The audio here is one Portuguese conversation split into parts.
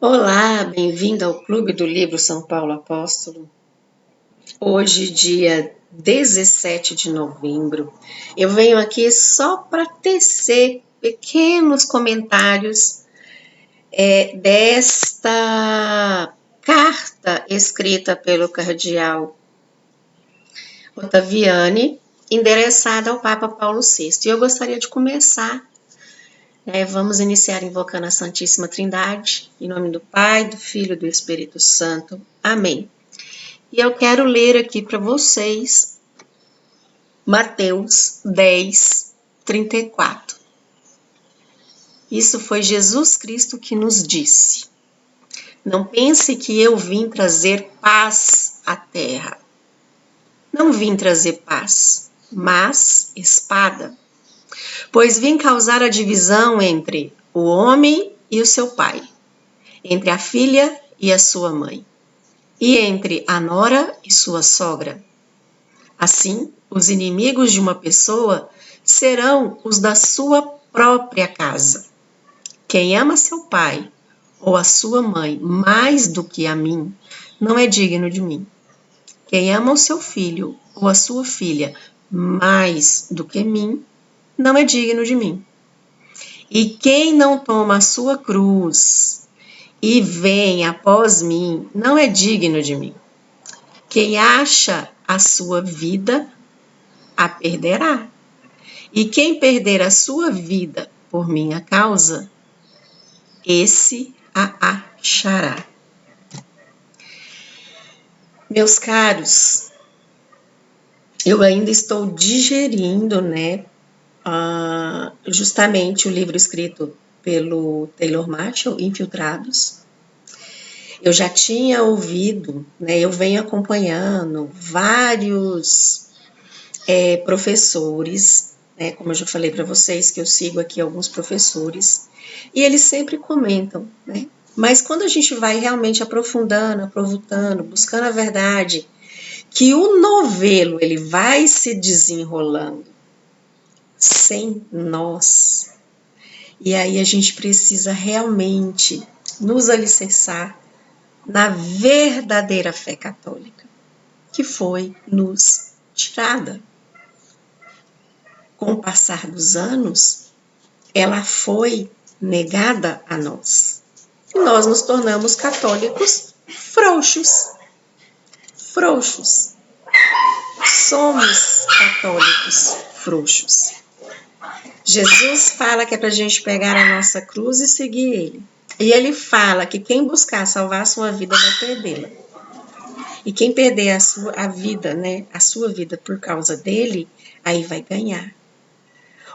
Olá, bem-vindo ao Clube do Livro São Paulo Apóstolo. Hoje, dia 17 de novembro, eu venho aqui só para tecer pequenos comentários desta carta escrita pelo cardeal Ottaviani, endereçada ao Papa Paulo VI. E eu gostaria de começar. Vamos iniciar invocando a Santíssima Trindade, em nome do Pai, do Filho e do Espírito Santo. Amém. E eu quero ler aqui para vocês Mateus 10, 34. Isso foi Jesus Cristo que nos disse: Não pense que eu vim trazer paz à terra. Não vim trazer paz, mas espada. Pois vim causar a divisão entre o homem e o seu pai, entre a filha e a sua mãe, e entre a nora e sua sogra. Assim, os inimigos de uma pessoa serão os da sua própria casa. Quem ama seu pai ou a sua mãe mais do que a mim, não é digno de mim. Quem ama o seu filho ou a sua filha mais do que mim, não é digno de mim. E quem não toma a sua cruz e vem após mim, não é digno de mim. Quem acha a sua vida, a perderá. E quem perder a sua vida por minha causa, esse a achará. Meus caros, eu ainda estou digerindo, justamente o livro escrito pelo Taylor Marshall, Infiltrados. Eu já tinha ouvido, eu venho acompanhando vários professores, como eu já falei para vocês, que eu sigo aqui alguns professores, e eles sempre comentam, mas quando a gente vai realmente aprofundando, buscando a verdade, que o novelo ele vai se desenrolando sem nós, e aí a gente precisa realmente nos alicerçar na verdadeira fé católica, que foi nos tirada. Com o passar dos anos, ela foi negada a nós. E nós nos tornamos católicos frouxos. Frouxos. Somos católicos frouxos. Jesus fala que é para a gente pegar a nossa cruz e seguir ele. E ele fala que quem buscar salvar a sua vida vai perdê-la. E quem perder a sua vida por causa dele, aí vai ganhar.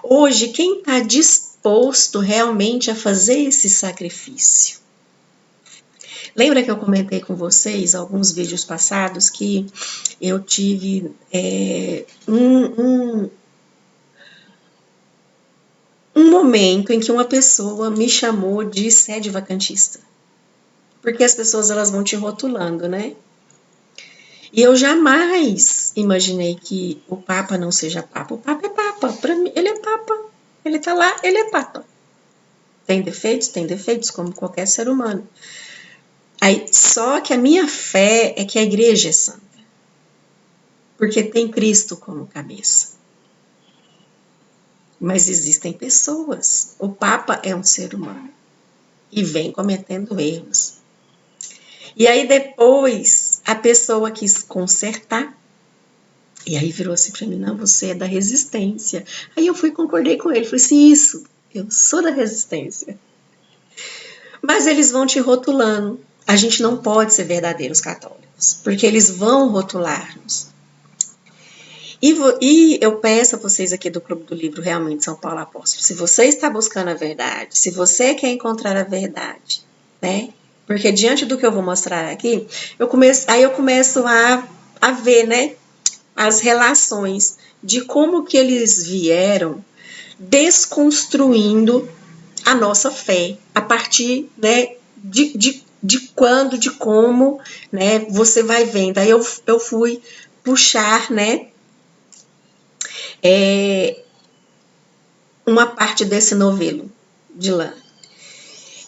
Hoje, quem está disposto realmente a fazer esse sacrifício? Lembra que eu comentei com vocês alguns vídeos passados que eu tive um momento em que uma pessoa me chamou de sede vacantista. Porque as pessoas elas vão te rotulando, né? E eu jamais imaginei que o Papa não seja Papa. O Papa é Papa. Para mim, ele é Papa. Ele está lá, ele é Papa. Tem defeitos? Tem defeitos, como qualquer ser humano. Aí, só que a minha fé é que a igreja é santa. Porque tem Cristo como cabeça. Mas existem pessoas. O Papa é um ser humano. E vem cometendo erros. E aí depois a pessoa quis consertar. E aí virou assim para mim, não, você é da resistência. Aí eu concordei com ele, falei assim, isso, eu sou da resistência. Mas eles vão te rotulando. A gente não pode ser verdadeiros católicos, porque eles vão rotular-nos. E eu peço a vocês aqui do Clube do Livro Realmente São Paulo Apóstolo, se você está buscando a verdade, se você quer encontrar a verdade, porque diante do que eu vou mostrar aqui, eu começo a ver, as relações de como que eles vieram desconstruindo a nossa fé, a partir, de quando, de como, você vai vendo. Aí eu fui puxar, uma parte desse novelo de lá.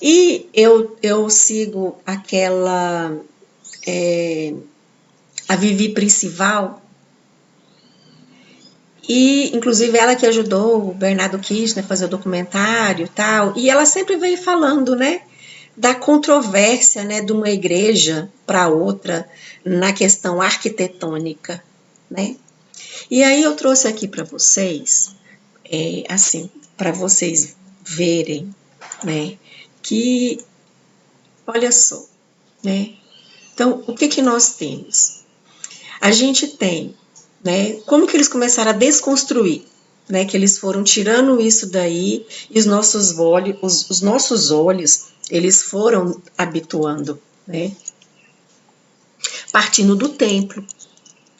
E eu sigo aquela, a Vivi Principal, e inclusive ela que ajudou o Bernardo Kirchner a fazer o documentário e tal, e ela sempre veio falando, né, da controvérsia, né, de uma igreja para outra na questão arquitetônica, né? E aí eu trouxe aqui para vocês, assim, para vocês verem, né, que, olha só, né? Então, o que que nós temos? A gente tem, né, como que eles começaram a desconstruir, né, que eles foram tirando isso daí e os nossos olhos, eles foram habituando, né, partindo do templo,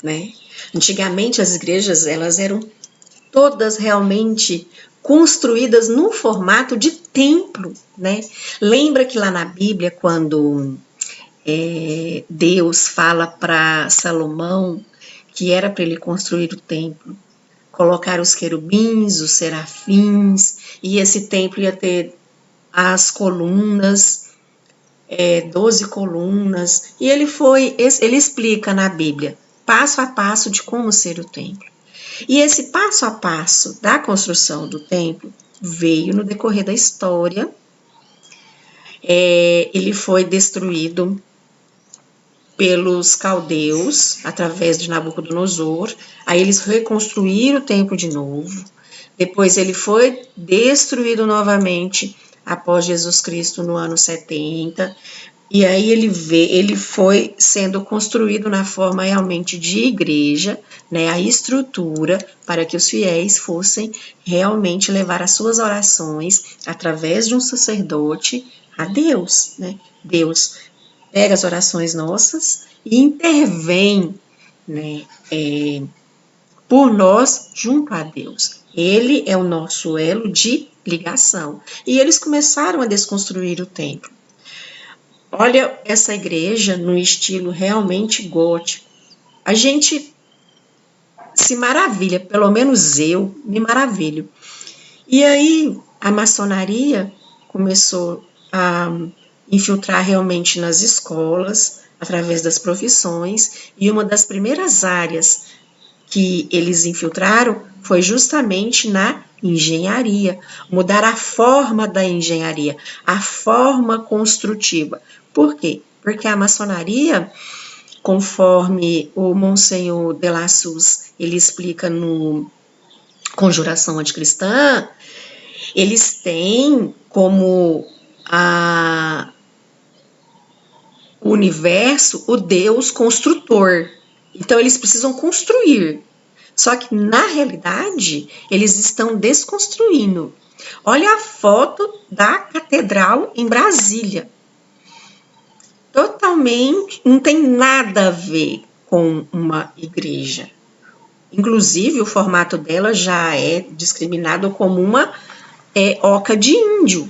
né. Antigamente as igrejas, elas eram todas realmente construídas no formato de templo, né. Lembra que lá na Bíblia, quando Deus fala para Salomão que era para ele construir o templo, colocar os querubins, os serafins, e esse templo ia ter as colunas, 12 colunas, e ele explica na Bíblia, passo a passo de como ser o templo. E esse passo a passo da construção do templo veio no decorrer da história, ele foi destruído pelos caldeus, através de Nabucodonosor, aí eles reconstruíram o templo de novo, depois ele foi destruído novamente após Jesus Cristo no ano 70, e aí ele foi sendo construído na forma realmente de igreja, né, a estrutura para que os fiéis fossem realmente levar as suas orações através de um sacerdote a Deus, né? Deus pega as orações nossas e intervém, né, por nós junto a Deus. Ele é o nosso elo de ligação. E eles começaram a desconstruir o templo. Olha essa igreja no estilo realmente gótico. A gente se maravilha, pelo menos eu me maravilho. E aí a maçonaria começou a infiltrar realmente nas escolas, através das profissões, e uma das primeiras áreas que eles infiltraram foi justamente na engenharia, mudar a forma da engenharia, a forma construtiva. Por quê? Porque a maçonaria, conforme o Monsenhor de la Suze, ele explica no Conjuração Anticristã, eles têm como o universo o Deus construtor. Então, eles precisam construir. Só que, na realidade, eles estão desconstruindo. Olha a foto da catedral em Brasília. Totalmente, não tem nada a ver com uma igreja. Inclusive, o formato dela já é discriminado como uma oca de índio.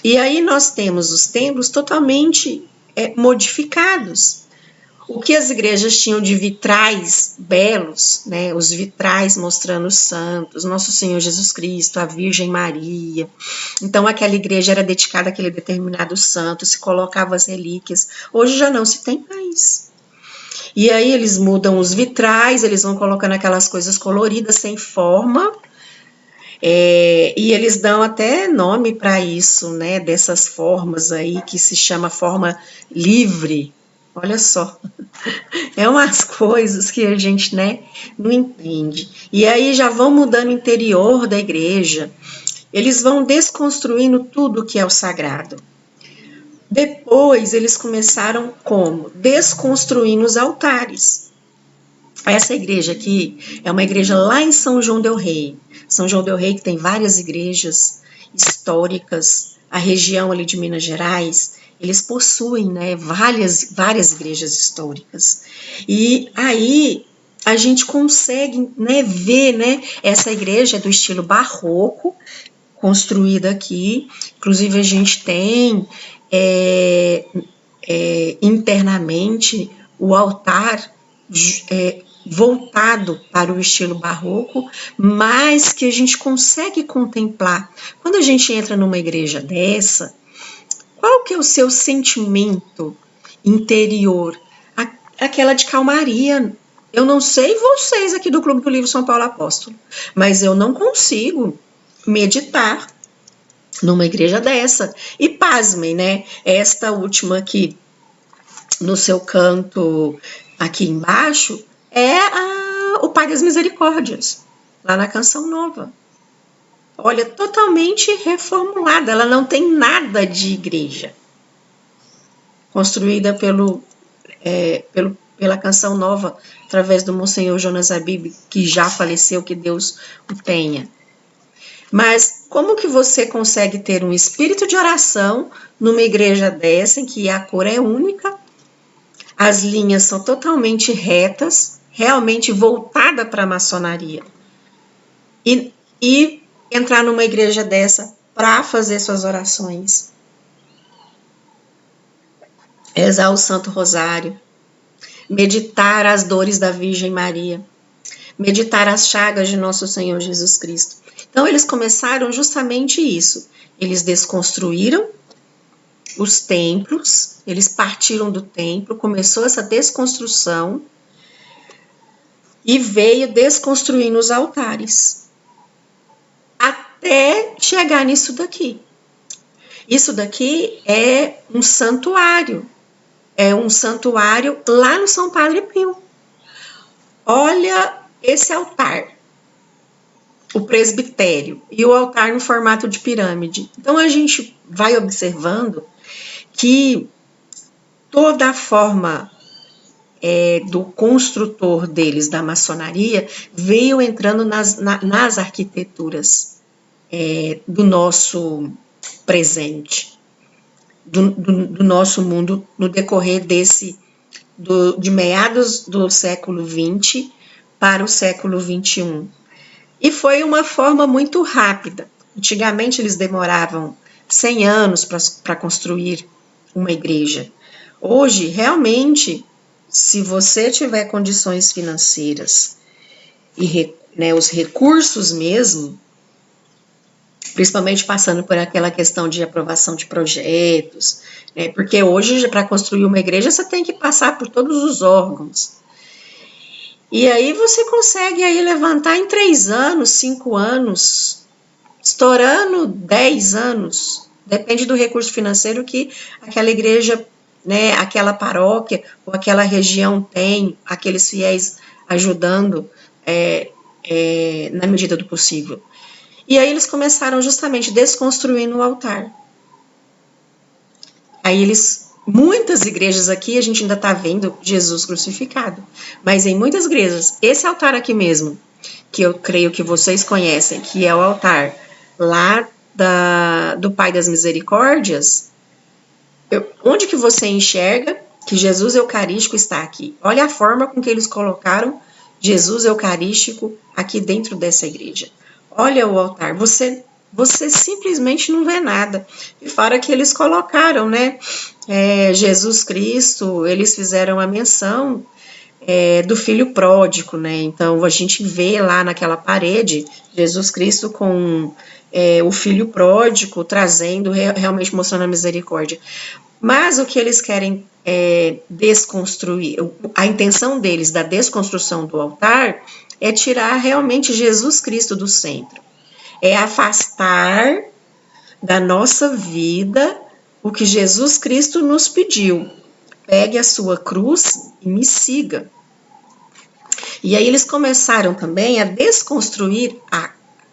E aí nós temos os templos totalmente modificados. O que as igrejas tinham de vitrais belos, né, os vitrais mostrando os santos, Nosso Senhor Jesus Cristo, a Virgem Maria. Então aquela igreja era dedicada àquele determinado santo, se colocava as relíquias. Hoje já não se tem mais. E aí eles mudam os vitrais, eles vão colocando aquelas coisas coloridas, sem forma, e eles dão até nome para isso, né, dessas formas aí, que se chama forma livre. Olha só, é umas coisas que a gente, né, não entende. E aí já vão mudando o interior da igreja, eles vão desconstruindo tudo que é o sagrado. Depois eles começaram como? Desconstruindo os altares. Essa igreja aqui é uma igreja lá em São João del Rei. São João del Rei que tem várias igrejas históricas, a região ali de Minas Gerais, eles possuem, né, várias igrejas históricas. E aí a gente consegue, né, ver, né, essa igreja do estilo barroco, construída aqui. Inclusive a gente tem internamente o altar voltado para o estilo barroco, mas que a gente consegue contemplar. Quando a gente entra numa igreja dessa, qual que é o seu sentimento interior? Aquela de calmaria. Eu não sei vocês aqui do Clube do Livro São Paulo Apóstolo, mas eu não consigo meditar numa igreja dessa. E pasmem, né? Esta última aqui, no seu canto aqui embaixo, é o Pai das Misericórdias, lá na Canção Nova. Olha, totalmente reformulada, ela não tem nada de igreja. Construída pela Canção Nova, através do Monsenhor Jonas Abib, que já faleceu, que Deus o tenha. Mas como que você consegue ter um espírito de oração numa igreja dessa, em que a cor é única, as linhas são totalmente retas, realmente voltada para a maçonaria, e entrar numa igreja dessa para fazer suas orações, rezar o Santo Rosário, meditar as dores da Virgem Maria, meditar as chagas de nosso Senhor Jesus Cristo. Então, eles começaram justamente isso. Eles desconstruíram os templos, eles partiram do templo, começou essa desconstrução e veio desconstruindo os altares, até chegar nisso daqui. Isso daqui é um santuário lá no São Padre Pio. Olha esse altar, o presbitério, e o altar no formato de pirâmide. Então a gente vai observando que toda a forma do construtor deles, da maçonaria, veio entrando nas arquiteturas do nosso presente, do nosso mundo, no decorrer de meados do século XX para o século XXI. E foi uma forma muito rápida. Antigamente eles demoravam 100 anos para construir uma igreja. Hoje, realmente, se você tiver condições financeiras e os recursos mesmo, principalmente passando por aquela questão de aprovação de projetos, né, porque hoje, para construir uma igreja, você tem que passar por todos os órgãos. E aí você consegue aí levantar em 3 anos, 5 anos, estourando 10 anos, depende do recurso financeiro que aquela igreja, né, aquela paróquia ou aquela região tem, aqueles fiéis ajudando na medida do possível. E aí eles começaram justamente desconstruindo o altar. Aí muitas igrejas aqui, a gente ainda está vendo Jesus crucificado, mas em muitas igrejas, esse altar aqui mesmo, que eu creio que vocês conhecem, que é o altar lá do Pai das Misericórdias, onde que você enxerga que Jesus Eucarístico está aqui? Olha a forma com que eles colocaram Jesus Eucarístico aqui dentro dessa igreja. Olha o altar, você simplesmente não vê nada. E fora que eles colocaram, né, Jesus Cristo, eles fizeram a menção do filho pródigo, né, então a gente vê lá naquela parede, Jesus Cristo com o filho pródigo, trazendo, realmente mostrando a misericórdia. Mas o que eles querem desconstruir, a intenção deles da desconstrução do altar é tirar realmente Jesus Cristo do centro. É afastar da nossa vida o que Jesus Cristo nos pediu. Pegue a sua cruz e me siga. E aí eles começaram também a desconstruir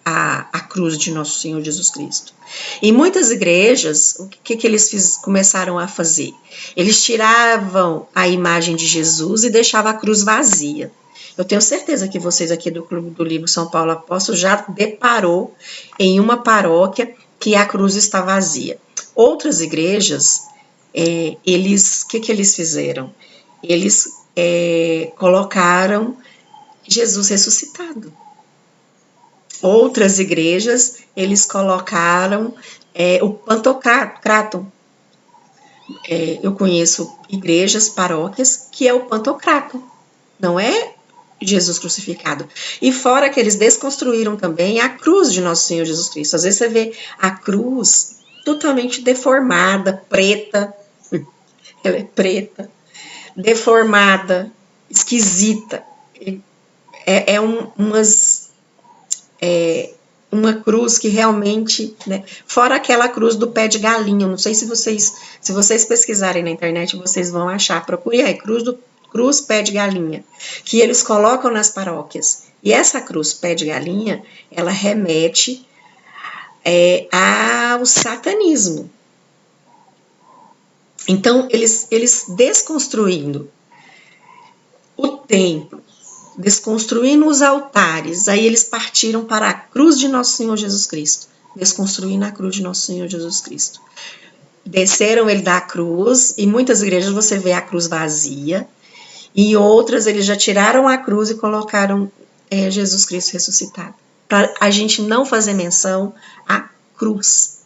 a cruz de nosso Senhor Jesus Cristo. Em muitas igrejas, o que eles começaram a fazer? Eles tiravam a imagem de Jesus e deixavam a cruz vazia. Eu tenho certeza que vocês aqui do Clube do Livro São Paulo Apóstolo já deparou em uma paróquia que a cruz está vazia. Outras igrejas, o que eles fizeram? Eles colocaram Jesus ressuscitado. Outras igrejas, eles colocaram o Pantocrator. Eu conheço igrejas, paróquias, que é o Pantocrator. Não é Jesus crucificado. E fora que eles desconstruíram também a cruz de nosso Senhor Jesus Cristo. Às vezes você vê a cruz totalmente deformada, preta, ela é preta, deformada, esquisita. Uma cruz que realmente, né, fora aquela cruz do pé de galinha, não sei se vocês pesquisarem na internet, vocês vão achar, procure aí, cruz pé de galinha, que eles colocam nas paróquias. E essa cruz pé de galinha, ela remete ao satanismo. Então, eles desconstruindo o templo, desconstruindo os altares, aí eles partiram para a cruz de nosso Senhor Jesus Cristo, desconstruindo a cruz de nosso Senhor Jesus Cristo. Desceram ele da cruz, e muitas igrejas você vê a cruz vazia, e outras eles já tiraram a cruz e colocaram Jesus Cristo ressuscitado, para a gente não fazer menção à cruz.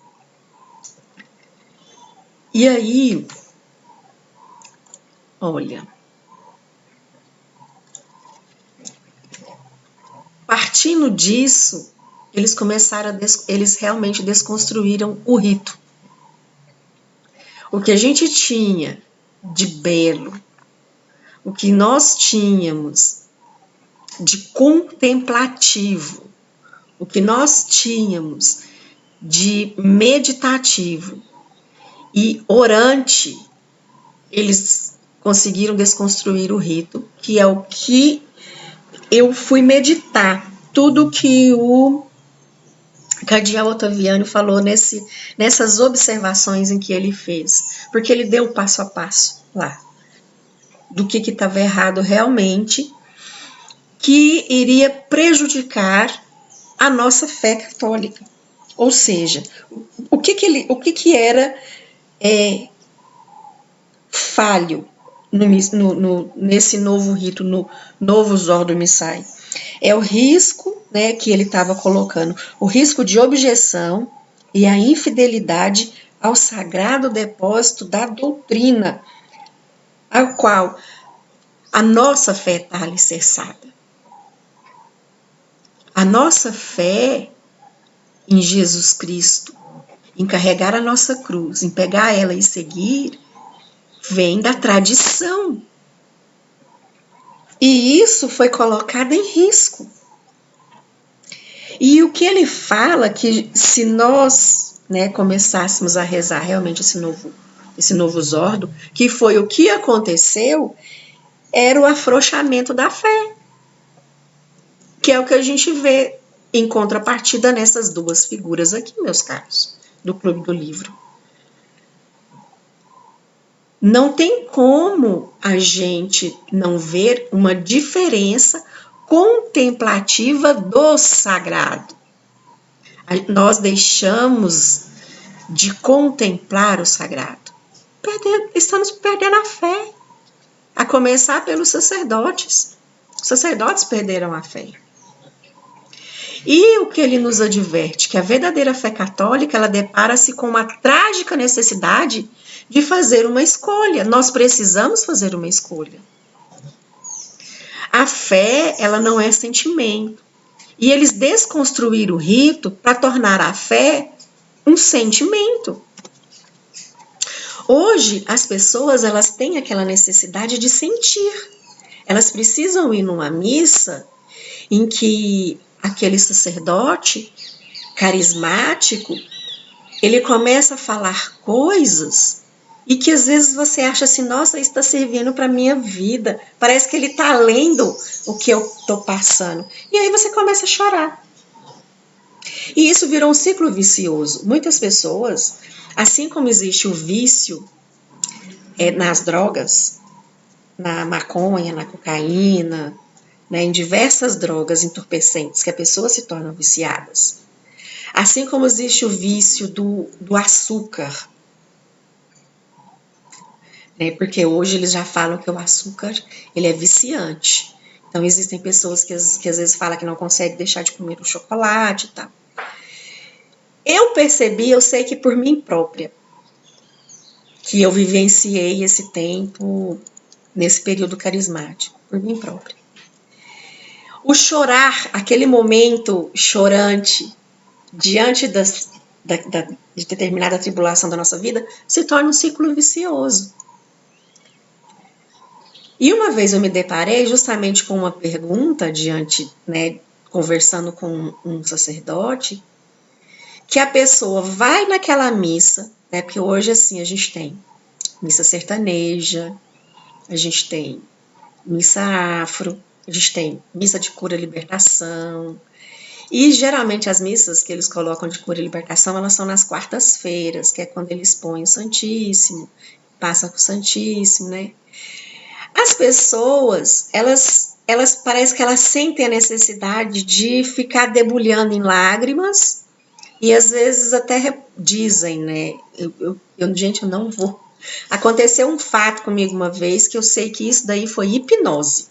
E aí, olha, partindo disso, eles realmente desconstruíram o rito. O que a gente tinha de belo, o que nós tínhamos de contemplativo, o que nós tínhamos de meditativo e orante, eles conseguiram desconstruir o rito, que é o que eu fui meditar, tudo que o Cardeal Ottaviano falou nessas observações em que ele fez, porque ele deu passo a passo lá, do que estava errado realmente, que iria prejudicar a nossa fé católica. Ou seja, o que era falho nesse novo rito, no novo Ordo Missai? É o risco, né, que ele estava colocando, o risco de objeção e a infidelidade ao sagrado depósito da doutrina, ao qual a nossa fé está alicerçada. A nossa fé em Jesus Cristo, em carregar a nossa cruz, em pegar ela e seguir, vem da tradição. E isso foi colocado em risco. E o que ele fala, que se nós, né, começássemos a rezar realmente esse novo Ordo, que foi o que aconteceu, era o afrouxamento da fé, que é o que a gente vê em contrapartida nessas duas figuras aqui, meus caros, do Clube do Livro. Não tem como a gente não ver uma diferença contemplativa do sagrado. Nós deixamos de contemplar o sagrado. Estamos perdendo a fé. A começar pelos sacerdotes. Os sacerdotes perderam a fé. E o que ele nos adverte? Que a verdadeira fé católica, ela depara-se com uma trágica necessidade de fazer uma escolha. Nós precisamos fazer uma escolha. A fé, ela não é sentimento. E eles desconstruíram o rito para tornar a fé um sentimento. Hoje, as pessoas, elas têm aquela necessidade de sentir. Elas precisam ir numa missa em que aquele sacerdote carismático, ele começa a falar coisas e que às vezes você acha assim, nossa, isso está servindo para a minha vida, parece que ele está lendo o que eu estou passando. E aí você começa a chorar. E isso virou um ciclo vicioso. Muitas pessoas, assim como existe o vício nas drogas, na maconha, na cocaína, né, em diversas drogas entorpecentes que a pessoa se tornam viciadas. Assim como existe o vício do açúcar, né, porque hoje eles já falam que o açúcar ele é viciante. Então existem pessoas que às vezes falam que não conseguem deixar de comer o chocolate e tal. Eu sei que por mim própria, que eu vivenciei esse tempo nesse período carismático, por mim própria. O chorar, aquele momento chorante, diante de determinada tribulação da nossa vida, se torna um ciclo vicioso. E uma vez eu me deparei justamente com uma pergunta diante, né, conversando com um sacerdote, que a pessoa vai naquela missa, né, porque hoje assim a gente tem missa sertaneja, a gente tem missa afro, a gente tem missa de cura e libertação, e geralmente as missas que eles colocam de cura e libertação, elas são nas quartas-feiras, que é quando eles põem o Santíssimo, passa com o Santíssimo, né? As pessoas, elas parece que elas sentem a necessidade de ficar debulhando em lágrimas e às vezes até dizem, né? Gente, eu não vou. Aconteceu um fato comigo uma vez que eu sei que isso daí foi hipnose.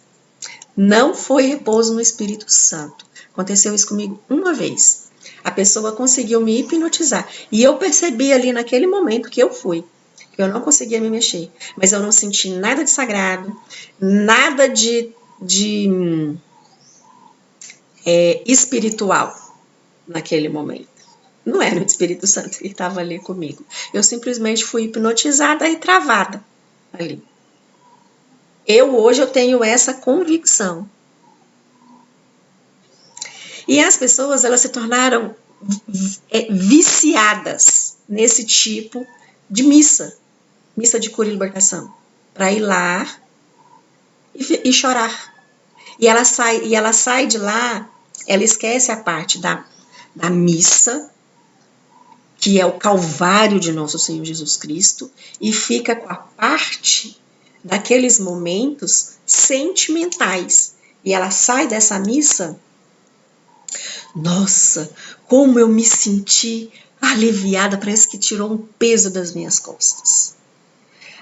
Não foi repouso no Espírito Santo. Aconteceu isso comigo uma vez. A pessoa conseguiu me hipnotizar. E eu percebi ali naquele momento que eu fui. Que eu não conseguia me mexer. Mas eu não senti nada de sagrado, nada de espiritual naquele momento. Não era o Espírito Santo que estava ali comigo. Eu simplesmente fui hipnotizada e travada ali. Hoje eu tenho essa convicção. E as pessoas, elas se tornaram viciadas nesse tipo de missa de cura e libertação, para ir lá e chorar. E ela sai de lá, ela esquece a parte da missa, que é o Calvário de nosso Senhor Jesus Cristo, e fica com a parte daqueles momentos sentimentais. E ela sai dessa missa, nossa, como eu me senti aliviada, parece que tirou um peso das minhas costas.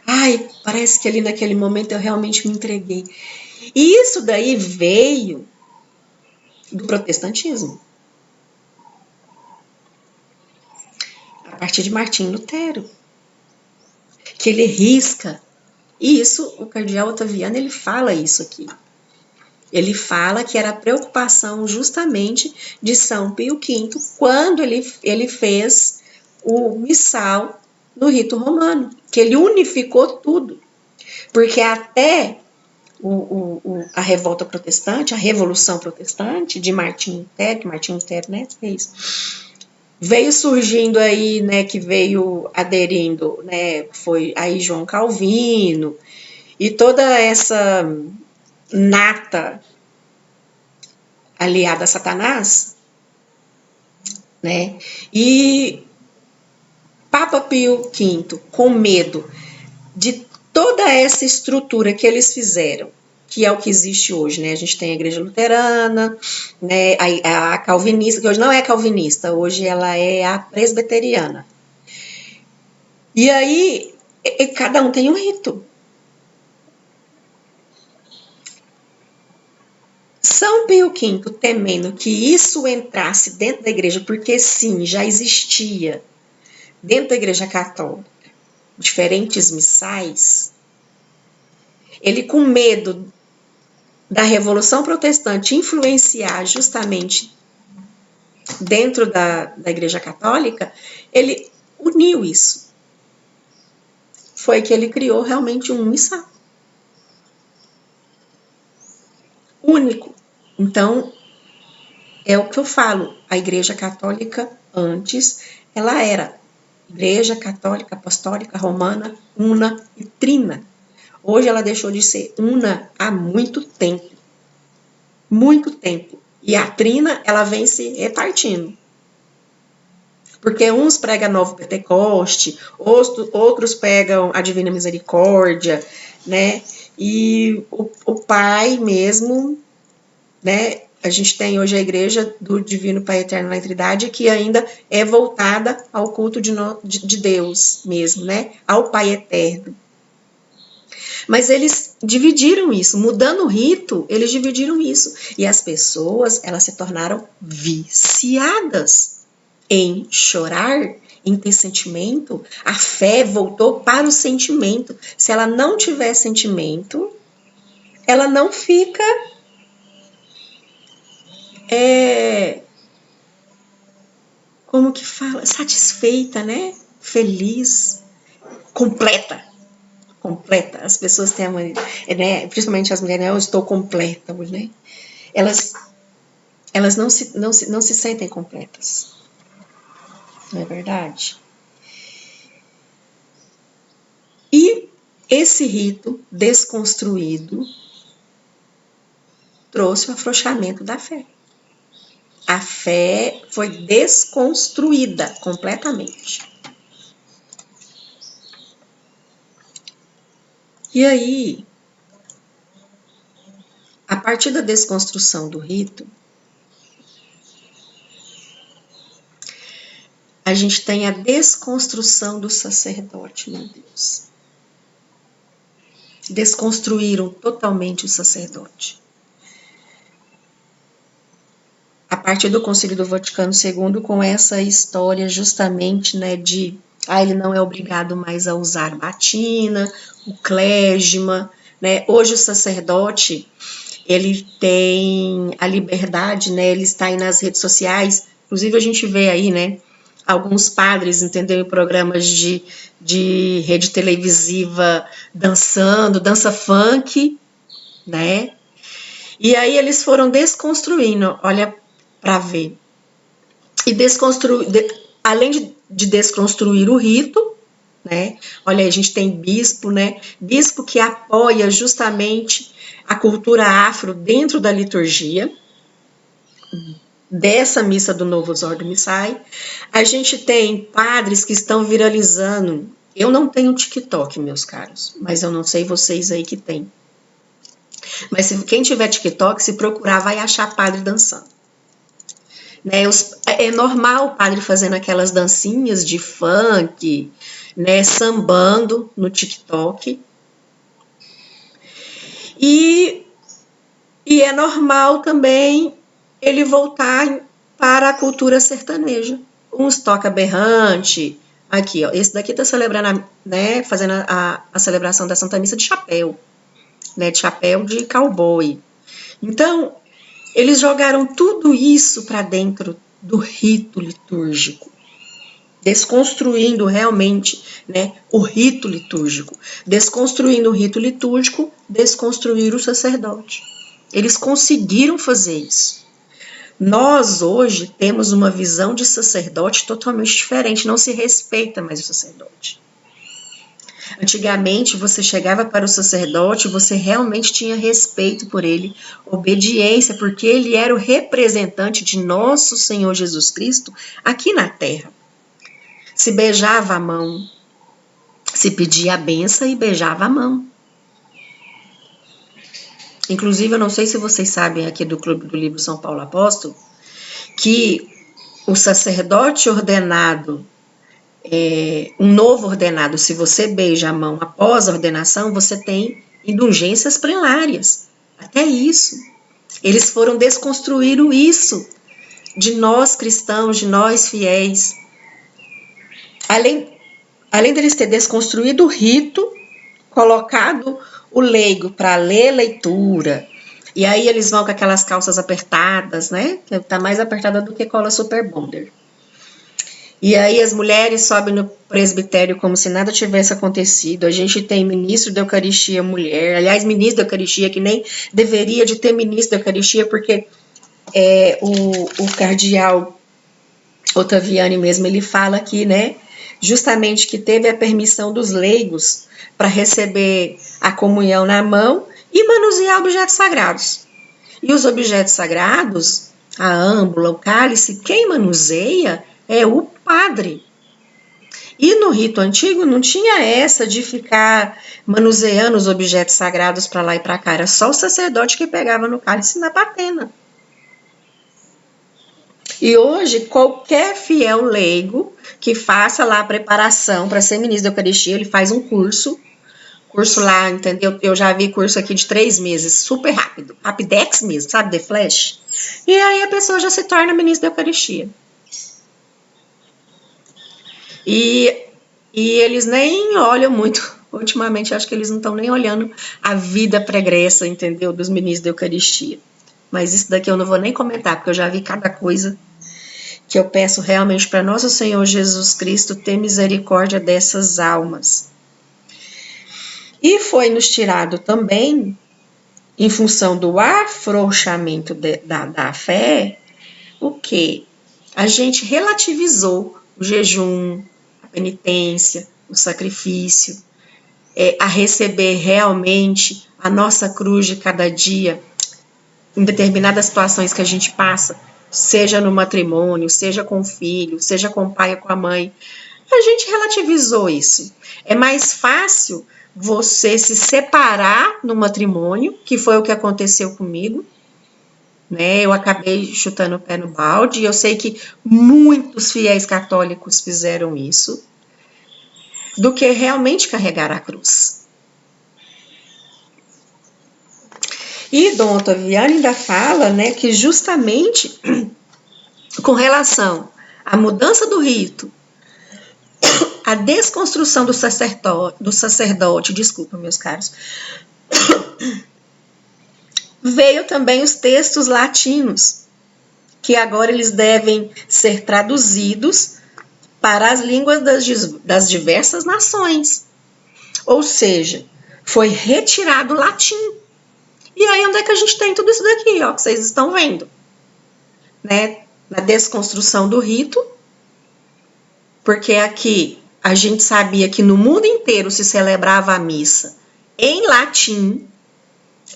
Ai, parece que ali naquele momento eu realmente me entreguei. E isso daí veio do protestantismo. A partir de Martim Lutero. Que ele risca. E isso, o cardeal Ottaviano, ele fala isso aqui. Ele fala que era a preocupação justamente de São Pio V, quando ele fez o missal no rito romano, que ele unificou tudo. Porque até a revolta protestante, a revolução protestante de Martim Lutero, que Martim Lutero, né, fez, veio surgindo aí, né, que veio aderindo, né, foi aí João Calvino, e toda essa nata aliada a Satanás, né, e Papa Pio V, com medo de toda essa estrutura que eles fizeram, que é o que existe hoje, né? A gente tem a igreja luterana, né? A calvinista, que hoje não é calvinista, hoje ela é a presbiteriana. E aí, cada um tem um rito. São Pio V, temendo que isso entrasse dentro da igreja, porque sim, já existia dentro da igreja católica diferentes missais, ele com medo da Revolução Protestante influenciar justamente dentro da Igreja Católica, ele uniu isso. Foi que ele criou realmente um missal único. Então, é o que eu falo, a Igreja Católica antes, ela era Igreja Católica Apostólica Romana, una e trina. Hoje ela deixou de ser una há muito tempo. Muito tempo. E a trina, ela vem se repartindo. Porque uns pregam Novo Pentecoste, outros pregam a Divina Misericórdia, né? E o Pai mesmo, né? A gente tem hoje a Igreja do Divino Pai Eterno na Trindade, que ainda é voltada ao culto de Deus mesmo, né? Ao Pai Eterno. Mas eles dividiram isso, mudando o rito, eles dividiram isso. E as pessoas, elas se tornaram viciadas em chorar, em ter sentimento. A fé voltou para o sentimento. Se ela não tiver sentimento, ela não fica como que fala? Satisfeita, né? Feliz, completa. Completa. As pessoas têm a mania, né? Principalmente as mulheres, eu estou completa hoje, né? Elas não se sentem completas. Não é verdade? E esse rito desconstruído trouxe o afrouxamento da fé. A fé foi desconstruída completamente. E aí, a partir da desconstrução do rito, a gente tem a desconstrução do sacerdote, meu Deus. Desconstruíram totalmente o sacerdote. A partir do Concílio do Vaticano II, com essa história justamente, né, de ele não é obrigado mais a usar batina, o clésima, né? Hoje o sacerdote, ele tem a liberdade, né? Ele está aí nas redes sociais, inclusive a gente vê aí, né? Alguns padres, entendeu? Em programas de rede televisiva dançando, dança funk, né? E aí eles foram desconstruindo, olha para ver. E além de desconstruir o rito, né? Olha, a gente tem bispo, né? Bispo que apoia justamente a cultura afro dentro da liturgia dessa missa do Novo Ordo Missai. A gente tem padres que estão viralizando. Eu não tenho TikTok, meus caros, mas eu não sei vocês aí que tem. Mas se quem tiver TikTok, se procurar, vai achar padre dançando. Né, é normal o padre fazendo aquelas dancinhas de funk, né, sambando no TikTok. E é normal também ele voltar para a cultura sertaneja. Uns toca berrante. Aqui, ó, esse daqui está celebrando, né, fazendo a celebração da Santa Missa de chapéu, né, de chapéu de cowboy. Então, eles jogaram tudo isso para dentro do rito litúrgico, desconstruindo realmente, né, o rito litúrgico. Desconstruindo o rito litúrgico, desconstruir o sacerdote. Eles conseguiram fazer isso. Nós, hoje, temos uma visão de sacerdote totalmente diferente. Não se respeita mais o sacerdote. Antigamente, você chegava para o sacerdote, você realmente tinha respeito por ele, obediência, porque ele era o representante de nosso Senhor Jesus Cristo aqui na terra. Se beijava a mão, se pedia a benção e beijava a mão. Inclusive, eu não sei se vocês sabem aqui do Clube do Livro São Paulo Apóstolo, que o sacerdote ordenado, um novo ordenado, se você beija a mão após a ordenação, você tem indulgências plenárias. Até isso. Eles foram desconstruir isso de nós cristãos, de nós fiéis. Além deles ter desconstruído o rito, colocado o leigo para ler leitura, e aí eles vão com aquelas calças apertadas, né? Que tá mais apertada do que cola super bonder. E aí as mulheres sobem no presbitério como se nada tivesse acontecido. A gente tem ministro da Eucaristia mulher, aliás, ministro da Eucaristia, que nem deveria de ter ministro da Eucaristia, porque o cardeal Ottaviani mesmo, ele fala aqui, né, justamente que teve a permissão dos leigos para receber a comunhão na mão e manusear objetos sagrados. E os objetos sagrados, a âmbula, o cálice, quem manuseia é o padre. E no rito antigo não tinha essa de ficar manuseando os objetos sagrados para lá e para cá, era só o sacerdote que pegava no cálice e na patena. E hoje, qualquer fiel leigo que faça lá a preparação para ser ministro da Eucaristia, ele faz um curso lá, entendeu? Eu já vi curso aqui de 3 meses, super rápido, rapidex mesmo, sabe, The Flash? E aí a pessoa já se torna ministro da Eucaristia. E eles nem olham muito, ultimamente acho que eles não estão nem olhando a vida pregressa, entendeu, dos ministros da Eucaristia. Mas isso daqui eu não vou nem comentar, porque eu já vi cada coisa que eu peço realmente para nosso Senhor Jesus Cristo ter misericórdia dessas almas. E foi nos tirado também, em função do afrouxamento da fé, o que? A gente relativizou o jejum, a penitência, o sacrifício, a receber realmente a nossa cruz de cada dia, em determinadas situações que a gente passa, seja no matrimônio, seja com o filho, seja com o pai ou com a mãe. A gente relativizou isso. É mais fácil você se separar no matrimônio, que foi o que aconteceu comigo, né? Eu acabei chutando o pé no balde, e eu sei que muitos fiéis católicos fizeram isso, do que realmente carregar a cruz. E Dom Ottaviani ainda fala, né, que justamente com relação à mudança do rito, a desconstrução do sacerdote, desculpa, meus caros, veio também os textos latinos, que agora eles devem ser traduzidos para as línguas das diversas nações. Ou seja, foi retirado o latim. E aí onde é que a gente tem tudo isso daqui, ó, que vocês estão vendo? Né? Na desconstrução do rito, porque aqui a gente sabia que no mundo inteiro se celebrava a missa em latim,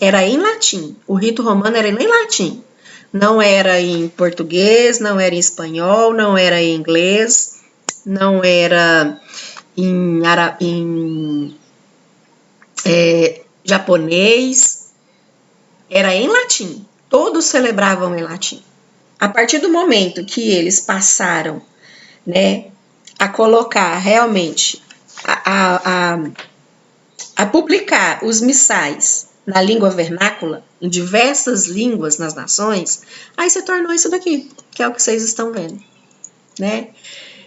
era em latim, o rito romano era em latim, não era em português, não era em espanhol, não era em inglês, não era em japonês, era em latim, todos celebravam em latim. A partir do momento que eles passaram, né, a colocar realmente, a publicar os missais na língua vernácula, em diversas línguas nas nações, aí se tornou isso daqui, que é o que vocês estão vendo, né?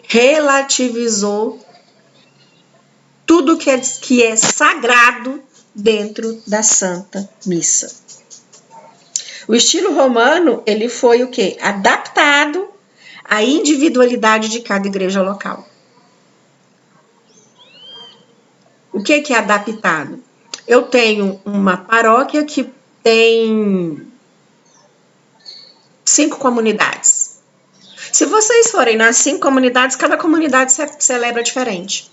Relativizou tudo que é sagrado dentro da Santa Missa. O estilo romano, ele foi o quê? Adaptado à individualidade de cada igreja local. O que é adaptado? Eu tenho uma paróquia que tem 5 comunidades. Se vocês forem nas 5 comunidades, cada comunidade celebra diferente.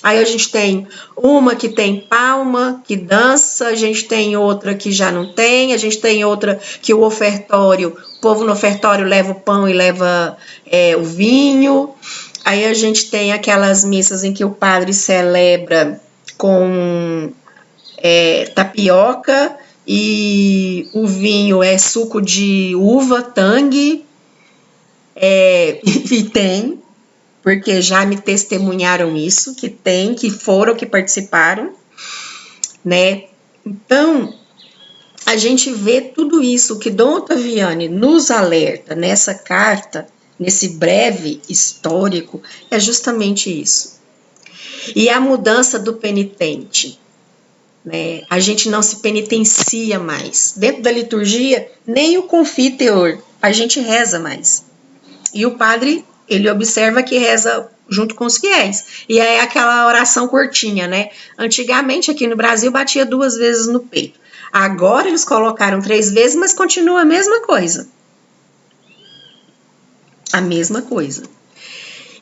Aí a gente tem uma que tem palma, que dança, a gente tem outra que já não tem, a gente tem outra que o povo no ofertório leva o pão e leva o vinho. Aí a gente tem aquelas missas em que o padre celebra com tapioca e o vinho é suco de uva, tangue, e tem, porque já me testemunharam isso, que tem, que foram, que participaram, né? Então, a gente vê tudo isso que Dom Ottaviani nos alerta nessa carta, nesse breve histórico, é justamente isso. E a mudança do penitente, né? A gente não se penitencia mais. Dentro da liturgia, nem o confiteor, a gente reza mais. E o padre, ele observa que reza junto com os fiéis. E é aquela oração curtinha, né? Antigamente, aqui no Brasil, batia 2 vezes no peito. Agora eles colocaram 3 vezes, mas continua a mesma coisa. A mesma coisa.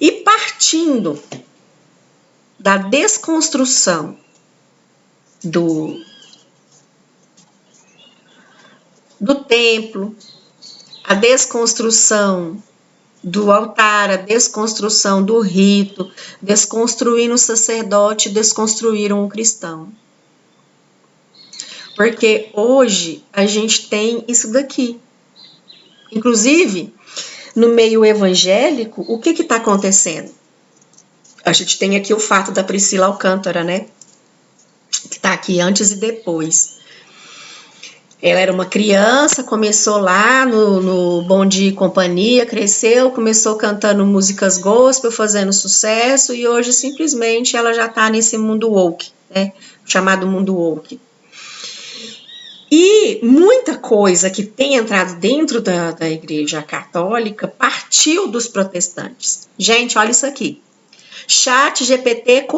E partindo da desconstrução do templo, a desconstrução do altar, a desconstrução do rito, desconstruindo o sacerdote, desconstruíram o cristão. Porque hoje a gente tem isso daqui. Inclusive, no meio evangélico, o que está acontecendo? A gente tem aqui o fato da Priscila Alcântara, né? Que está aqui antes e depois. Ela era uma criança, começou lá no Bom Dia e Companhia, cresceu, começou cantando músicas gospel, fazendo sucesso, e hoje simplesmente ela já está nesse mundo woke, né? Chamado mundo woke. E muita coisa que tem entrado dentro da Igreja Católica partiu dos protestantes. Gente, olha isso aqui. ChatGPT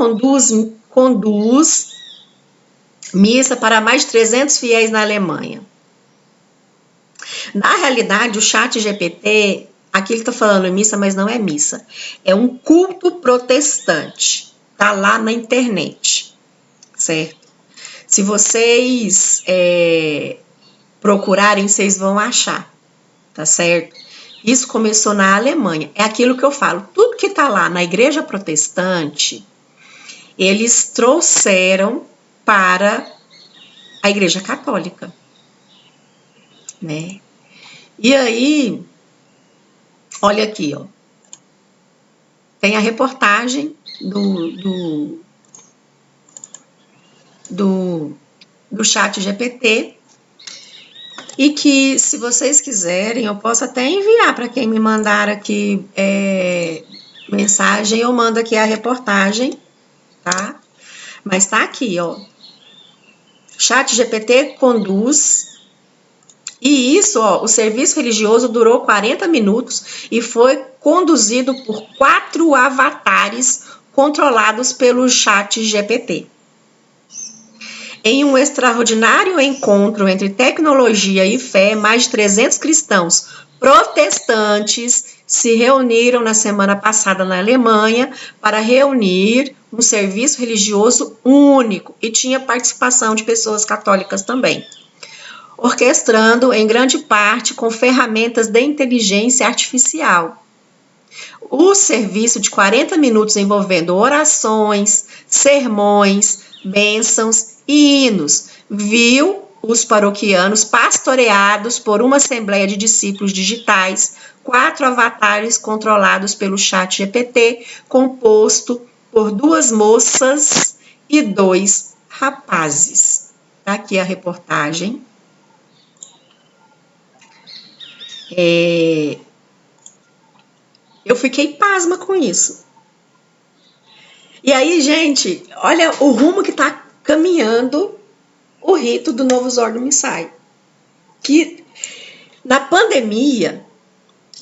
conduz missa para mais de 300 fiéis na Alemanha. Na realidade, o ChatGPT, aqui ele está falando missa, mas não é missa. É um culto protestante. Está lá na internet, certo? Se vocês procurarem, vocês vão achar, tá certo? Isso começou na Alemanha. É aquilo que eu falo. Tudo que está lá na igreja protestante, eles trouxeram para a igreja católica, né? E aí, olha aqui, ó. Tem a reportagem do ChatGPT, e que, se vocês quiserem, eu posso até enviar para quem me mandar aqui mensagem, eu mando aqui a reportagem, tá? Mas tá aqui, ó. ChatGPT conduz, e isso, ó, o serviço religioso durou 40 minutos e foi conduzido por 4 avatares controlados pelo ChatGPT. Em um extraordinário encontro entre tecnologia e fé, mais de 300 cristãos protestantes se reuniram na semana passada na Alemanha para reunir um serviço religioso único, e tinha participação de pessoas católicas também, orquestrando em grande parte com ferramentas de inteligência artificial. O serviço de 40 minutos envolvendo orações, sermões, bênçãos e hinos viu os paroquianos pastoreados por uma assembleia de discípulos digitais, 4 avatares controlados pelo ChatGPT, composto por 2 moças e 2 rapazes. Tá aqui a reportagem. Eu fiquei pasma com isso. E aí, gente, olha o rumo que está caminhando o rito do Novus Ordo Missae. Que na pandemia,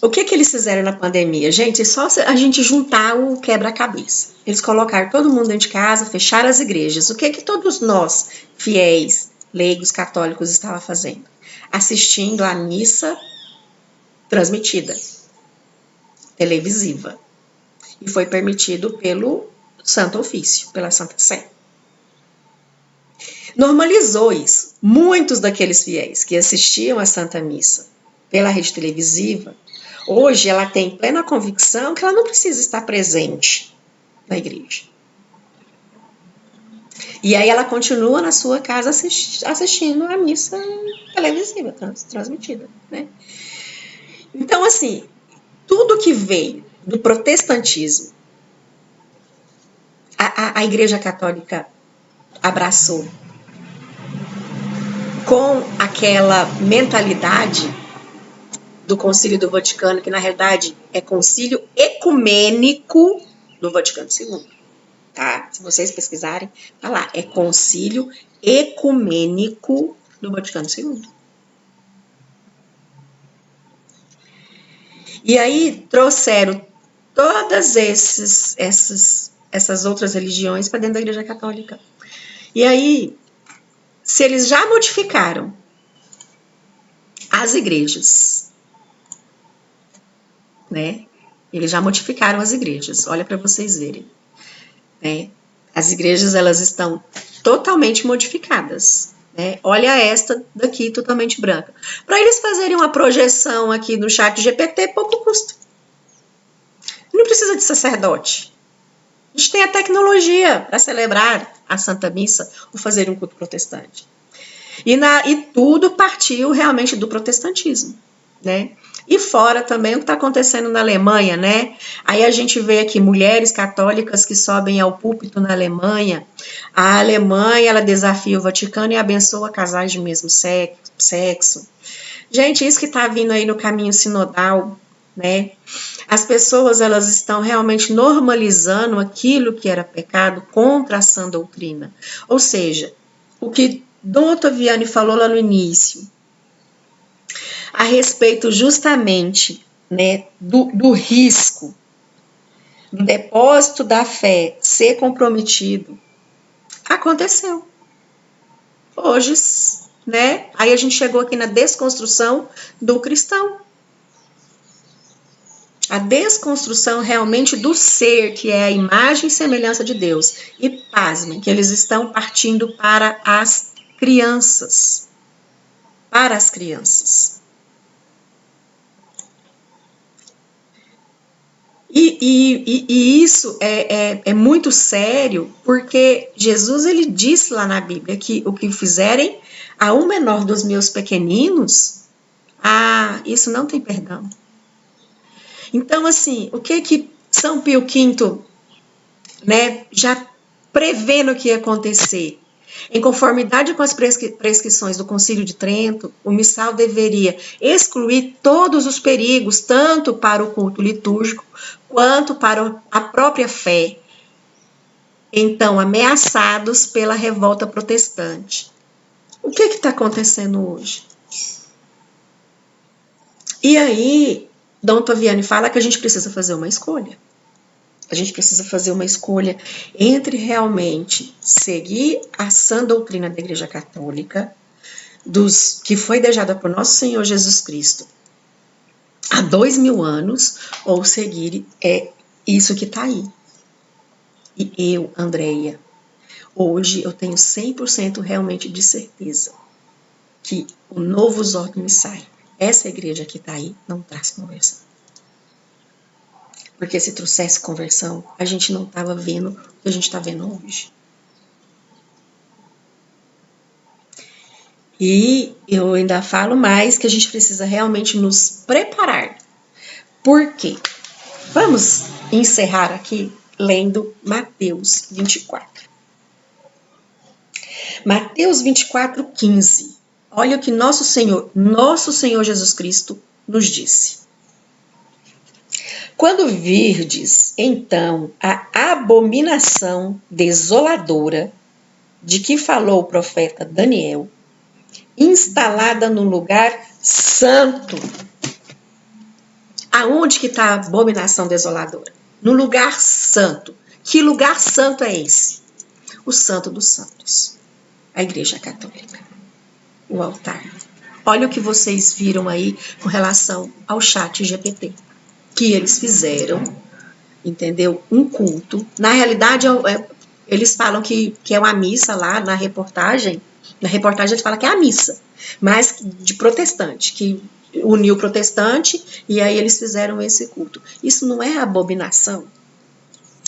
o que eles fizeram na pandemia? Gente, é só a gente juntar o quebra-cabeça. Eles colocaram todo mundo dentro de casa, fecharam as igrejas. O que todos nós, fiéis, leigos, católicos, estava fazendo? Assistindo a missa transmitida, televisiva. E foi permitido pelo Santo Ofício, pela Santa Sé. Normalizou isso. Muitos daqueles fiéis que assistiam à Santa Missa pela rede televisiva, hoje ela tem plena convicção que ela não precisa estar presente na igreja. E aí ela continua na sua casa assistindo a missa televisiva, transmitida, né? Então, assim, tudo que veio do protestantismo, a Igreja Católica abraçou com aquela mentalidade do Concílio do Vaticano, que na realidade é Concílio Ecumênico do Vaticano II, tá? Se vocês pesquisarem, tá lá, é Concílio Ecumênico do Vaticano II. E aí trouxeram todas essas outras religiões para dentro da Igreja Católica. E aí, se eles já modificaram as igrejas, né? Eles já modificaram as igrejas, olha para vocês verem, né? As igrejas, elas estão totalmente modificadas, né? Olha esta daqui, totalmente branca. Para eles fazerem uma projeção aqui no ChatGPT, pouco custa. Não precisa de sacerdote. A gente tem a tecnologia para celebrar a Santa Missa ou fazer um culto protestante. E tudo partiu realmente do protestantismo, né? E fora também o que está acontecendo na Alemanha, né? Aí a gente vê aqui mulheres católicas que sobem ao púlpito na Alemanha. A Alemanha, ela desafia o Vaticano e abençoa casais de mesmo sexo. Gente, isso que está vindo aí no caminho sinodal, né? As pessoas, elas estão realmente normalizando aquilo que era pecado contra a sã doutrina. Ou seja, o que Dom Ottaviani falou lá no início, a respeito justamente, né, do risco, do depósito da fé ser comprometido, aconteceu. Hoje, né, aí a gente chegou aqui na desconstrução do cristão. A desconstrução realmente do ser, que é a imagem e semelhança de Deus. E pasmem, que eles estão partindo para as crianças. Para as crianças. E isso é muito sério, porque Jesus ele disse lá na Bíblia que o que fizerem a um menor dos meus pequeninos, isso não tem perdão. Então, assim, o que São Pio V, né, já prevendo o que ia acontecer? Em conformidade com as prescrições do Concílio de Trento, o missal deveria excluir todos os perigos, tanto para o culto litúrgico, quanto para a própria fé, então ameaçados pela revolta protestante. O que está acontecendo hoje? E aí, Dom Ottaviani fala que a gente precisa fazer uma escolha. A gente precisa fazer uma escolha entre realmente seguir a sã doutrina da Igreja Católica, que foi deixada por nosso Senhor Jesus Cristo há 2000 anos, ou seguir isso que está aí. E eu, Andréia, hoje eu tenho 100% realmente de certeza que o novo Ordem Missai, essa igreja que está aí, não traz conversão. Porque se trouxesse conversão, a gente não estava vendo o que a gente está vendo hoje. E eu ainda falo mais que a gente precisa realmente nos preparar. Por quê? Vamos encerrar aqui lendo Mateus 24. Mateus 24, 15. Olha o que nosso Senhor Jesus Cristo nos disse. Quando virdes, então, a abominação desoladora de que falou o profeta Daniel, instalada no lugar santo. Aonde que está a abominação desoladora? No lugar santo. Que lugar santo é esse? O Santo dos Santos. A Igreja Católica. O altar. Olha o que vocês viram aí com relação ao chat GPT. Que eles fizeram, entendeu? Um culto. Na realidade, eles falam que é uma missa lá na reportagem. Na reportagem eles falam que é a missa, mas de protestante, que uniu o protestante e aí eles fizeram esse culto. Isso não é abominação?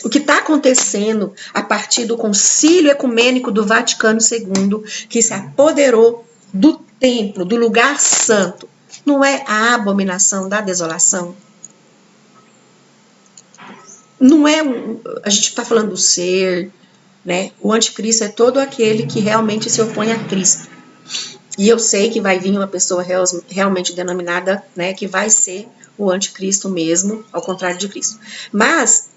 O que está acontecendo a partir do Concílio Ecumênico do Vaticano II, que se apoderou do templo, do lugar santo, não é a abominação da desolação? Não é, a gente está falando do ser, né? O anticristo é todo aquele que realmente se opõe a Cristo. E eu sei que vai vir uma pessoa realmente denominada, né, que vai ser o anticristo mesmo, ao contrário de Cristo. Mas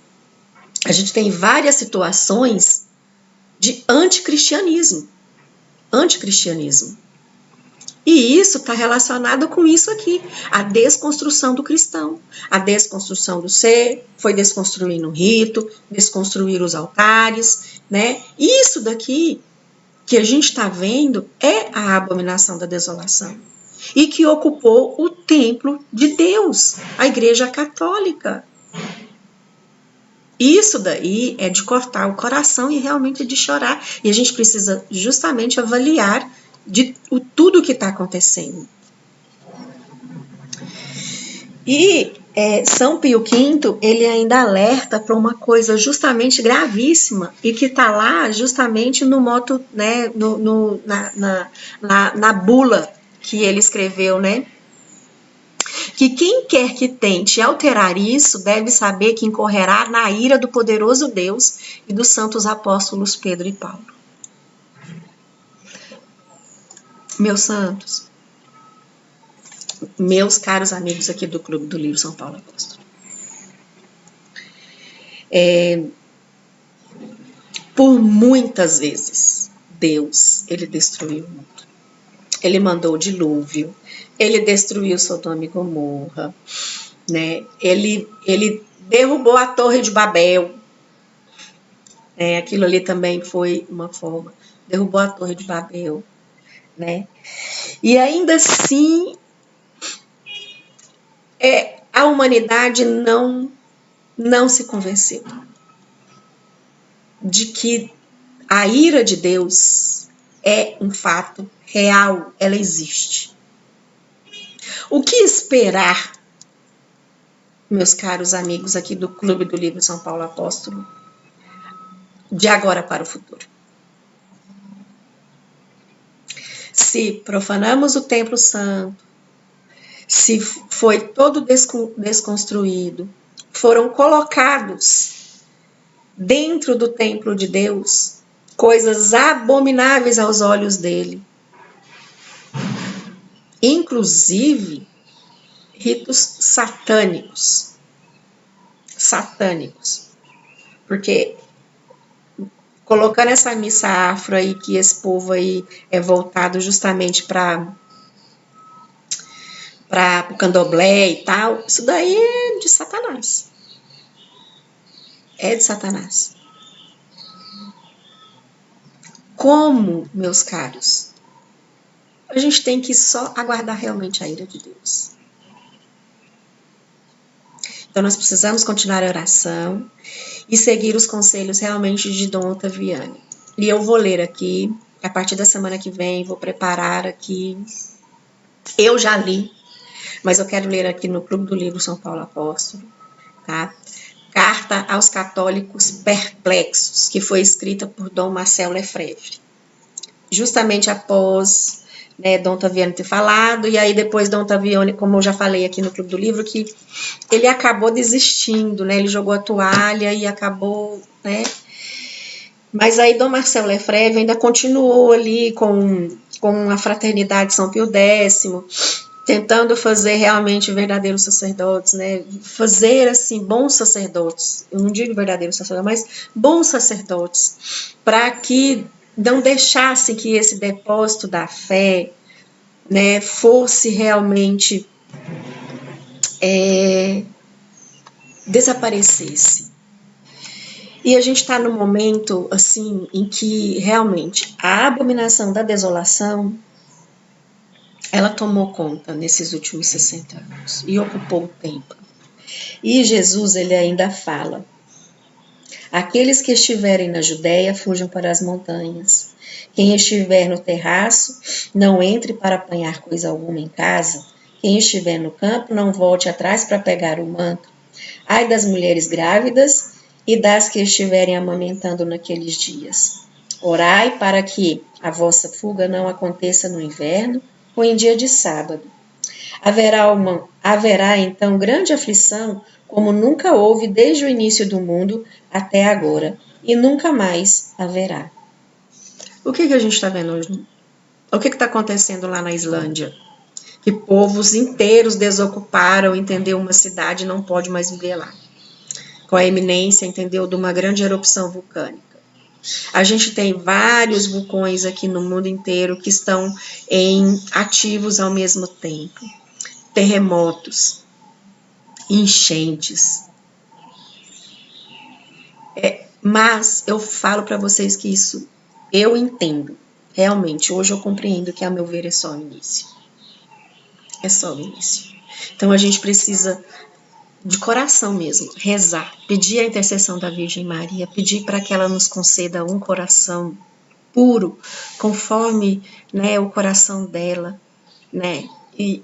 a gente tem várias situações de anticristianismo. Anticristianismo. E isso está relacionado com isso aqui, a desconstrução do cristão, a desconstrução do ser, foi desconstruir o rito, desconstruir os altares, né? Isso daqui que a gente está vendo é a abominação da desolação e que ocupou o templo de Deus, a Igreja Católica. Isso daí é de cortar o coração e realmente de chorar. E a gente precisa justamente avaliar de tudo que está acontecendo. E São Pio V, ele ainda alerta para uma coisa justamente gravíssima e que está lá justamente no moto, né, na bula que ele escreveu, né? Que quem quer que tente alterar isso deve saber que incorrerá na ira do poderoso Deus e dos santos apóstolos Pedro e Paulo. Meus santos, meus caros amigos aqui do Clube do Livro São Paulo Apóstolo, por muitas vezes, Deus, ele destruiu o mundo. Ele mandou o dilúvio, ele destruiu Sodoma e Gomorra, né? Ele derrubou a Torre de Babel, né? Aquilo ali também foi uma forma, derrubou a Torre de Babel, né? E ainda assim, a humanidade não se convenceu de que a ira de Deus é um fato real, ela existe. O que esperar, meus caros amigos aqui do Clube do Livro São Paulo Apóstolo, de agora para o futuro? Se profanamos o templo santo, se foi todo desconstruído, foram colocados dentro do templo de Deus coisas abomináveis aos olhos dele, inclusive ritos satânicos, porque colocando essa missa afro aí, que esse povo aí é voltado justamente para o candomblé e tal, isso daí é de Satanás. É de Satanás. Como, meus caros? A gente tem que só aguardar realmente a ira de Deus. Então nós precisamos continuar a oração e seguir os conselhos realmente de Dom Ottaviani. E eu vou ler aqui, a partir da semana que vem, vou preparar aqui. Eu já li, mas eu quero ler aqui no Clube do Livro São Paulo Apóstolo, tá? Carta aos Católicos Perplexos, que foi escrita por Dom Marcel Lefebvre. Justamente após, né, Dom Ottaviani ter falado, e aí depois Dom Ottaviani, como eu já falei aqui no Clube do Livro, que ele acabou desistindo, né, ele jogou a toalha e acabou, né, mas aí Dom Marcel Lefebvre ainda continuou ali com a Fraternidade São Pio X, tentando fazer realmente verdadeiros sacerdotes, né, fazer assim bons sacerdotes, eu não digo verdadeiros sacerdotes, mas bons sacerdotes, para que não deixasse que esse depósito da fé, né, fosse realmente desaparecesse. E a gente está num momento assim em que realmente a abominação da desolação ela tomou conta nesses últimos 60 anos e ocupou o templo. E Jesus ele ainda fala: aqueles que estiverem na Judéia fujam para as montanhas. Quem estiver no terraço, não entre para apanhar coisa alguma em casa. Quem estiver no campo, não volte atrás para pegar o manto. Ai das mulheres grávidas e das que estiverem amamentando naqueles dias. Orai para que a vossa fuga não aconteça no inverno ou em dia de sábado. Haverá então grande aflição, como nunca houve desde o início do mundo até agora, e nunca mais haverá. O que a gente está vendo hoje? O que está acontecendo lá na Islândia? Que povos inteiros desocuparam, entendeu? Uma cidade não pode mais viver lá. Com a eminência, entendeu? De uma grande erupção vulcânica. A gente tem vários vulcões aqui no mundo inteiro que estão ativos ao mesmo tempo. Terremotos, enchentes. Mas eu falo para vocês que isso eu entendo. Realmente, hoje eu compreendo que, a meu ver, é só o início. É só o início. Então, a gente precisa, de coração mesmo, rezar, pedir a intercessão da Virgem Maria, pedir para que ela nos conceda um coração puro, conforme, né, o coração dela, né, e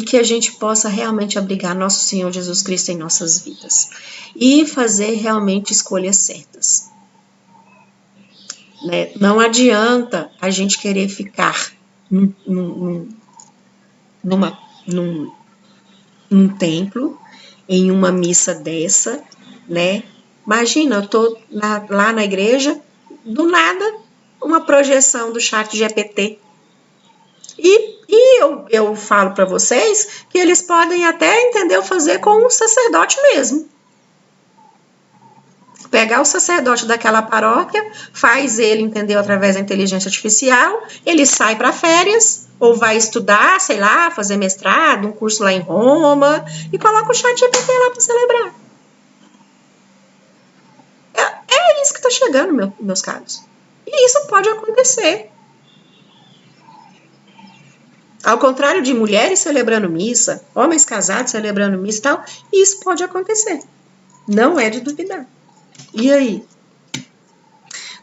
que a gente possa realmente abrigar nosso Senhor Jesus Cristo em nossas vidas e fazer realmente escolhas certas. Né? Não adianta a gente querer ficar num templo, em uma missa dessa, né? Imagina, eu tô lá na igreja, do nada, uma projeção do chat GPT. E eu falo para vocês que eles podem até, entendeu, fazer com um sacerdote mesmo. pegar o sacerdote daquela paróquia, faz ele, entendeu, através da inteligência artificial, ele sai para férias, ou vai estudar, sei lá, fazer mestrado, um curso lá em Roma, e coloca o ChatGPT lá para celebrar. É isso que está chegando, meus caros. E isso pode acontecer. Ao contrário de mulheres celebrando missa, homens casados celebrando missa e tal, isso pode acontecer. Não é de duvidar. E aí?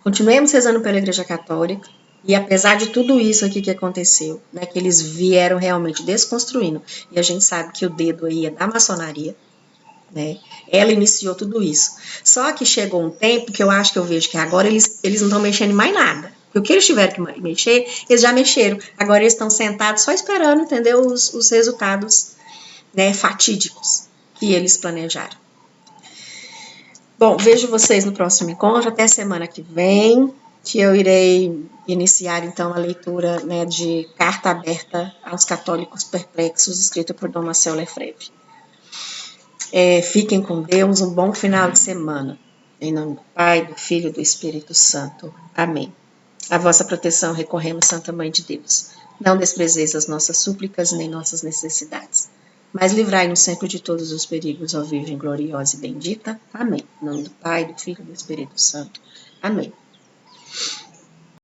Continuemos rezando pela Igreja Católica. E apesar de tudo isso aqui que aconteceu, né, que eles vieram realmente desconstruindo, e a gente sabe que o dedo aí é da maçonaria, né, ela iniciou tudo isso. Só que chegou um tempo que eu vejo que agora eles não estão mexendo em mais nada. Porque o que eles tiveram que mexer, eles já mexeram. Agora eles estão sentados só esperando, entendeu, os resultados, né, fatídicos que eles planejaram. Bom, vejo vocês no próximo encontro, até semana que vem, que eu irei iniciar então a leitura, né, de Carta Aberta aos Católicos Perplexos, escrita por Dom Marcel Lefebvre. Fiquem com Deus, um bom final de semana. Em nome do Pai, do Filho e do Espírito Santo. Amém. A vossa proteção recorremos, Santa Mãe de Deus. Não desprezeis as nossas súplicas nem nossas necessidades, mas livrai-nos sempre de todos os perigos, ó Virgem gloriosa e bendita. Amém. Em nome do Pai, do Filho e do Espírito Santo. Amém.